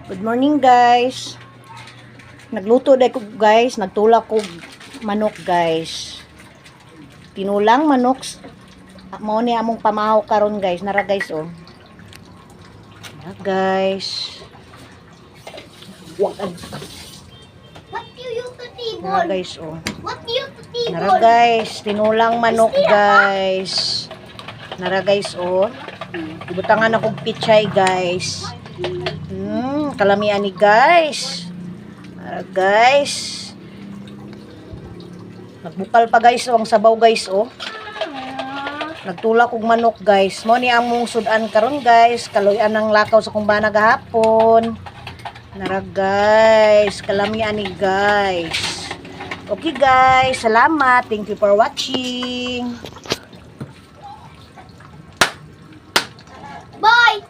Good morning guys. Nagluto day ko guys, nagtulak ko manok guys. Tinulang manok. Mao ni among pamahaw karon guys, nara guys oh. Nara guys. What do you to table? Nara guys oh. What do you to table? Nara guys, tinulang manok guys. Nara guys oh. Ibutangan akong pichay guys. Kalamian ni guys. Guys. Nagbukal pa guys oh, ang sabaw guys oh. Nagtulak og manok guys. Mo ni among sudan karon guys. Kaloyan ang lakaw sa kumbana gahapon. Nara guys, kalamian ni guys. Okay guys, salamat. Thank you for watching. Bye.